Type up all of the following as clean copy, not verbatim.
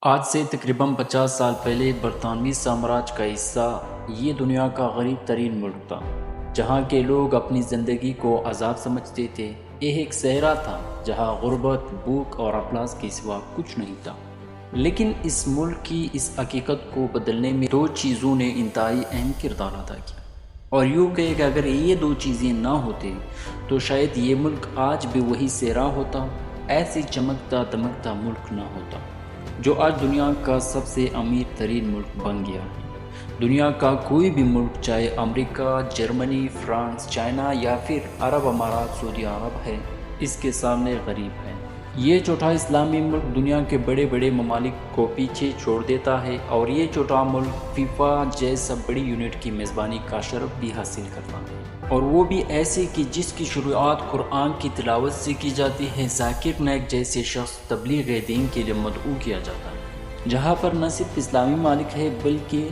آج سے تقریباً 50 سال پہلے برطانوی سامراج کا حصہ یہ دنیا کا غریب ترین ملک تھا، جہاں کے لوگ اپنی زندگی کو عذاب سمجھتے تھے۔ یہ ایک صحرا تھا جہاں غربت، بھوک اور افلاس کے سوا کچھ نہیں تھا۔ لیکن اس ملک کی اس حقیقت کو بدلنے میں دو چیزوں نے انتہائی اہم کردار ادا کیا، اور یوں کہ اگر یہ دو چیزیں نہ ہوتے تو شاید یہ ملک آج بھی وہی صحرا ہوتا، ایسی چمکتا دمکتا ملک نہ ہوتا جو آج دنیا کا سب سے امیر ترین ملک بن گیا ہے۔ دنیا کا کوئی بھی ملک، چاہے امریکہ، جرمنی، فرانس، چائنا یا پھر عرب امارات، سعودی عرب ہے، اس کے سامنے غریب ہے۔ یہ چھوٹا اسلامی ملک دنیا کے بڑے بڑے ممالک کو پیچھے چھوڑ دیتا ہے، اور یہ چھوٹا ملک فیفا جیسا بڑی یونٹ کی میزبانی کا شرف بھی حاصل کرتا ہے، اور وہ بھی ایسے کہ جس کی شروعات قرآن کی تلاوت سے کی جاتی ہے۔ ذاکر نائک جیسے شخص تبلیغ دین کے لیے مدعو کیا جاتا ہے، جہاں پر نہ صرف اسلامی ممالک ہے بلکہ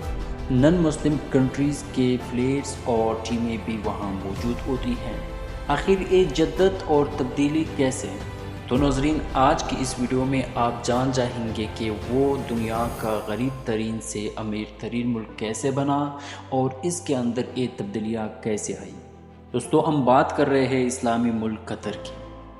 نن مسلم کنٹریز کے پلیئرز اور ٹیمیں بھی وہاں موجود ہوتی ہیں۔ آخر یہ جدت اور تبدیلی کیسے ہے؟ تو ناظرین، آج کی اس ویڈیو میں آپ جان جائیں گے کہ وہ دنیا کا غریب ترین سے امیر ترین ملک کیسے بنا اور اس کے اندر یہ تبدیلیاں کیسے آئی۔ دوستو، ہم بات کر رہے ہیں اسلامی ملک قطر کی۔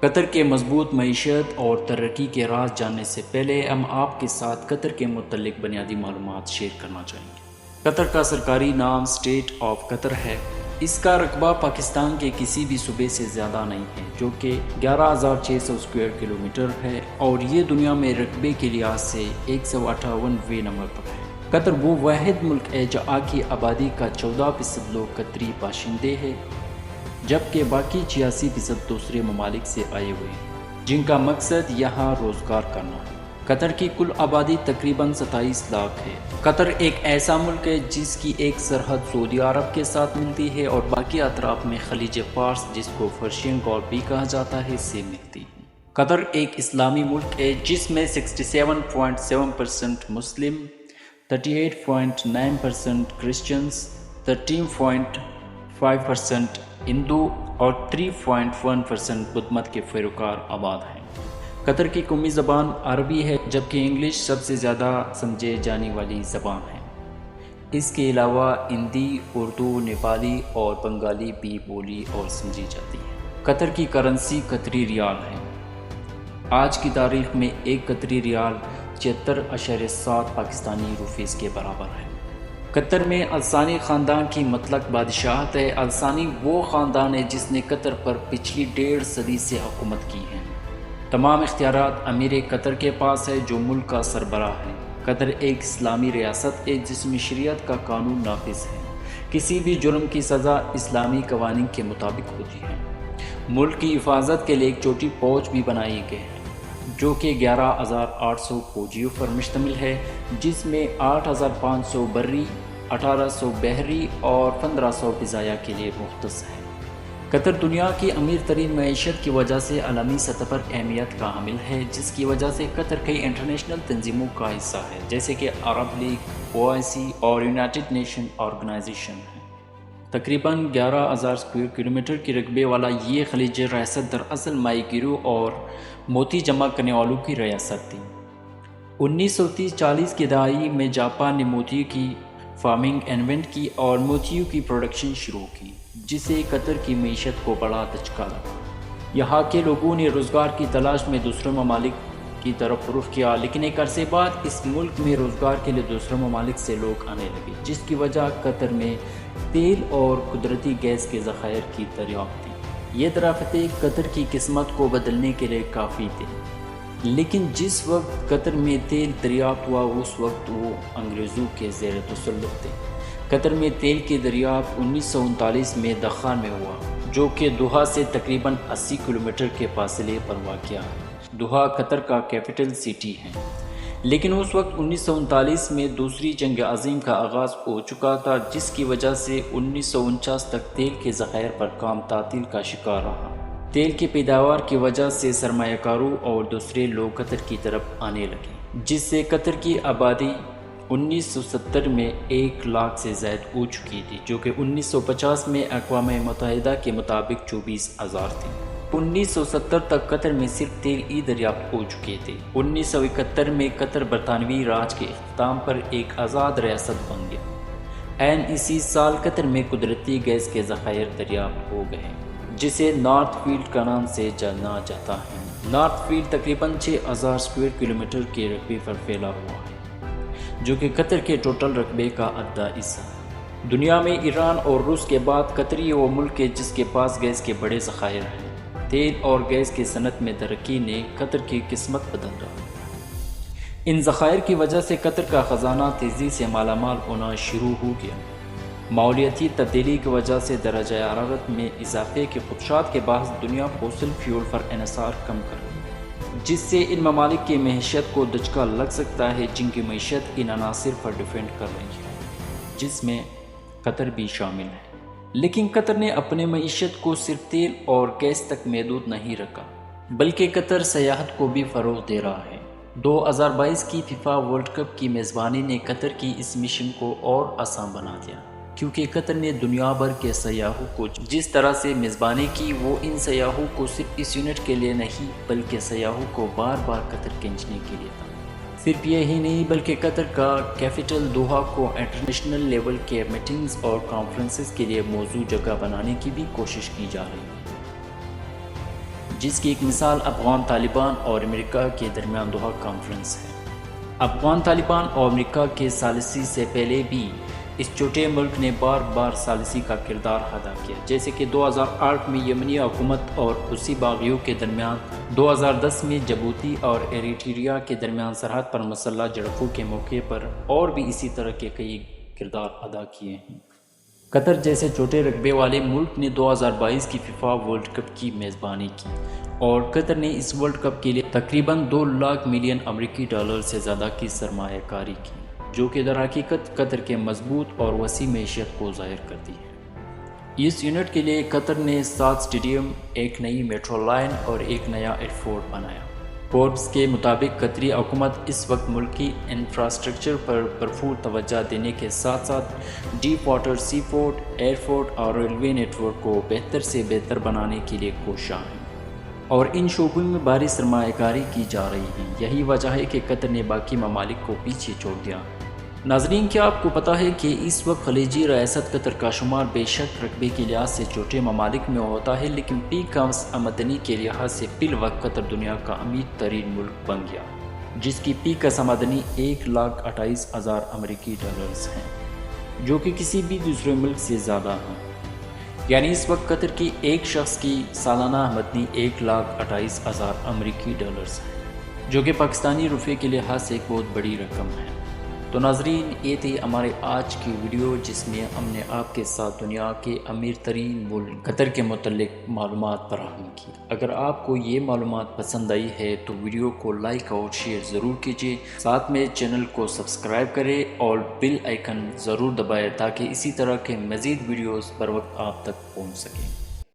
قطر کے مضبوط معیشت اور ترقی کے راز جاننے سے پہلے ہم آپ کے ساتھ قطر کے متعلق بنیادی معلومات شیئر کرنا چاہیں گے۔ قطر کا سرکاری نام اسٹیٹ آف قطر ہے۔ اس کا رقبہ پاکستان کے کسی بھی صوبے سے زیادہ نہیں ہے، جو کہ 11,600 اسکوائر کلومیٹر ہے، اور یہ دنیا میں رقبے کے لحاظ سے 158ویں نمبر پر ہے۔ قطر وہ واحد ملک ہے جہاں کی آبادی کا 14% لوگ قطری باشندے ہیں، جبکہ باقی 86% دوسرے ممالک سے آئے ہوئے ہیں، جن کا مقصد یہاں روزگار کرنا ہے۔ قطر کی کل آبادی تقریباً 27 لاکھ ہے۔ قطر ایک ایسا ملک ہے جس کی ایک سرحد سعودی عرب کے ساتھ ملتی ہے اور باقی اطراف میں خلیج فارس، جس کو پرشین گولف بھی کہا جاتا ہے، سے ملتی ہے۔ قطر ایک اسلامی ملک ہے جس میں 67.7% مسلم، 38.9% کرسچنز، 13.5% ہندو اور 3.1% بدھ مت کے پیروکار آباد ہیں۔ قطر کی قومی زبان عربی ہے، جبکہ انگلش سب سے زیادہ سمجھے جانے والی زبان ہے۔ اس کے علاوہ ہندی، اردو، نیپالی اور بنگالی بھی بولی اور سمجھی جاتی ہے۔ قطر کی کرنسی قطری ریال ہے۔ آج کی تاریخ میں ایک قطری ریال 76.7 پاکستانی روپیز کے برابر ہے۔ قطر میں الثانی خاندان کی مطلق بادشاہت ہے۔ الثانی وہ خاندان ہے جس نے قطر پر پچھلی 1.5 صدی سے حکومت کی ہے۔ تمام اختیارات امیر قطر کے پاس ہے، جو ملک کا سربراہ ہے۔ قطر ایک اسلامی ریاست ہے جس میں شریعت کا قانون نافذ ہے۔ کسی بھی جرم کی سزا اسلامی قوانین کے مطابق ہوتی ہے۔ ملک کی حفاظت کے لیے ایک چھوٹی فوج بھی بنائی گئی ہے، جو کہ 11,800 فوجیوں پر مشتمل ہے، جس میں 8,500 بری، 1,800 بحری اور 1,500 فضائیہ کے لیے مختص ہے۔ قطر دنیا کی امیر ترین معیشت کی وجہ سے عالمی سطح پر اہمیت کا حامل ہے، جس کی وجہ سے قطر کئی انٹرنیشنل تنظیموں کا حصہ ہے، جیسے کہ عرب لیگ، OIC اور یونائٹڈ نیشن آرگنائزیشن ہے۔ تقریباً 11,000 اسکوائر کلومیٹر کے رقبے والا یہ خلیج ریاست دراصل ماہی گیروں اور موتی جمع کرنے والوں کی ریاست تھی۔ 1930-40 کی دہائی میں جاپان نے موتیوں کی فارمنگ انوینٹ کی اور موتیوں کی پروڈکشن شروع کی، جس سے قطر کی معیشت کو بڑا دھچکا لگا۔ یہاں کے لوگوں نے روزگار کی تلاش میں دوسرے ممالک کی طرف رخ کیا، لیکن ایک عرصے بعد اس ملک میں روزگار کے لیے دوسرے ممالک سے لوگ آنے لگے، جس کی وجہ قطر میں تیل اور قدرتی گیس کے ذخائر کی دریافت تھی۔ یہ دریافتیں قطر کی قسمت کو بدلنے کے لیے کافی تھیں، لیکن جس وقت قطر میں تیل دریافت ہوا اس وقت وہ انگریزوں کے زیر تسلط تھے۔ قطر میں تیل کی دریافت 1939 میں دخان میں ہوا، جو کہ دوحہ سے تقریباً 80 کلومیٹر کے فاصلے پر واقع ہے۔ دوحہ قطر کا کیپٹل سٹی ہے، لیکن اس وقت 1939 میں دوسری جنگ عظیم کا آغاز ہو چکا تھا، جس کی وجہ سے 1949 تک تیل کے ذخائر پر کام تعطیل کا شکار رہا۔ تیل کی پیداوار کی وجہ سے سرمایہ کاروں اور دوسرے لوگ قطر کی طرف آنے لگے، جس سے قطر کی آبادی 1970 میں 1 لاکھ سے زائد ہو چکی تھی، جو کہ 1950 میں اقوام متحدہ کے مطابق 24,000 تھی۔ 1970 تک قطر میں صرف تیل ہی دریافت ہو چکے تھے۔ 1971 میں قطر برطانوی راج کے اختتام پر ایک آزاد ریاست بن گیا۔ عین اسی سال قطر میں قدرتی گیس کے ذخائر دریافت ہو گئے جسے نارتھ فیلڈ کا نام سے جانا جاتا ہے۔ نارتھ فیلڈ تقریباً 6000 اسکوائر کلومیٹر کے رقبے پر پھیلا ہوا ہے، جو کہ قطر کے ٹوٹل رقبے کا آدھا حصہ ہے۔ دنیا میں ایران اور روس کے بعد قطر ہی وہ ملک ہے جس کے پاس گیس کے بڑے ذخائر ہیں۔ تیل اور گیس کی صنعت میں ترقی نے قطر کی قسمت بدل ڈالی۔ ان ذخائر کی وجہ سے قطر کا خزانہ تیزی سے مالا مال ہونا شروع ہو گیا۔ ماحولیاتی تبدیلی کی وجہ سے درجہ حرارت میں اضافے کے خدشات کے باعث دنیا فوسل فیول پر انحصار کم کر رہی ہے، جس سے ان ممالک کی معیشت کو دھچکا لگ سکتا ہے جن کی معیشت ان عناصر پر ڈیپینڈ کر رہی ہے، جس میں قطر بھی شامل ہے۔ لیکن قطر نے اپنے معیشت کو صرف تیل اور گیس تک محدود نہیں رکھا، بلکہ قطر سیاحت کو بھی فروغ دے رہا ہے۔ 2022 کی فیفا ورلڈ کپ کی میزبانی نے قطر کی اس مشن کو اور آسان بنا دیا، کیونکہ قطر نے دنیا بھر کے سیاحوں کو جس طرح سے میزبانی کی، وہ ان سیاحوں کو صرف اس یونٹ کے لیے نہیں بلکہ سیاحوں کو بار بار قطر کھینچنے کے لیے تھا۔ صرف یہی نہیں بلکہ قطر کا کیپٹل دوحہ کو انٹرنیشنل لیول کے میٹنگز اور کانفرنسز کے لیے موزوں جگہ بنانے کی بھی کوشش کی جا رہی ہے، جس کی ایک مثال افغان طالبان اور امریکہ کے درمیان دوحہ کانفرنس ہے۔ افغان طالبان اور امریکہ کے ثالثی سے پہلے بھی اس چھوٹے ملک نے بار بار ثالثی کا کردار ادا کیا، جیسے کہ 2008 میں یمنی حکومت اور حوثی باغیوں کے درمیان، 2010 میں جبوتی اور ایریٹریا کے درمیان سرحد پر مسلح جھڑپوں کے موقع پر، اور بھی اسی طرح کے کئی کردار ادا کیے ہیں۔ قطر جیسے چھوٹے رقبے والے ملک نے 2022 کی فیفا ورلڈ کپ کی میزبانی کی، اور قطر نے اس ورلڈ کپ کے لیے تقریباً 2 لاکھ ملین امریکی ڈالر سے زیادہ کی سرمایہ کاری کی، جو کہ در حقیقت قطر کے مضبوط اور وسیع معیشت کو ظاہر کرتی ہے۔ اس یونٹ کے لیے قطر نے 7 اسٹیڈیم، ایک نئی میٹرو لائن اور ایک نیا ایئرپورٹ بنایا۔ فوربس کے مطابق قطری حکومت اس وقت ملکی انفراسٹرکچر پر بھرپور توجہ دینے کے ساتھ ساتھ deep water sea port, airport اور ریلوے نیٹ ورک کو بہتر سے بہتر بنانے کے لیے کوشاں ہے، اور ان شعبوں میں بھاری سرمایہ کاری کی جا رہی ہے۔ یہی وجہ ہے کہ قطر نے باقی ممالک کو پیچھے چھوڑ دیا۔ ناظرین، کیا آپ کو پتہ ہے کہ اس وقت خلیجی ریاست قطر کا شمار بے شک رقبے کے لحاظ سے چھوٹے ممالک میں ہوتا ہے، لیکن پیک آمدنی کے لحاظ سے فی الوقت قطر دنیا کا امیر ترین ملک بن گیا، جس کی پیک آمدنی 1,28,000 امریکی ڈالرز ہیں، جو کہ کسی بھی دوسرے ملک سے زیادہ ہیں۔ یعنی اس وقت قطر کی ایک شخص کی سالانہ آمدنی 1,28,000 امریکی ڈالرز ہے، جو کہ پاکستانی روپے کے لحاظ سے ایک بہت بڑی رقم ہے۔ تو ناظرین، یہ تھی ہمارے آج کی ویڈیو، جس میں ہم نے آپ کے ساتھ دنیا کے امیر ترین ملک قطر کے متعلق معلومات فراہم کی۔ اگر آپ کو یہ معلومات پسند آئی ہے تو ویڈیو کو لائک اور شیئر ضرور کیجیے، ساتھ میں چینل کو سبسکرائب کریں اور بیل آئیکن ضرور دبائیں تاکہ اسی طرح کے مزید ویڈیوز پر وقت آپ تک پہنچ سکیں۔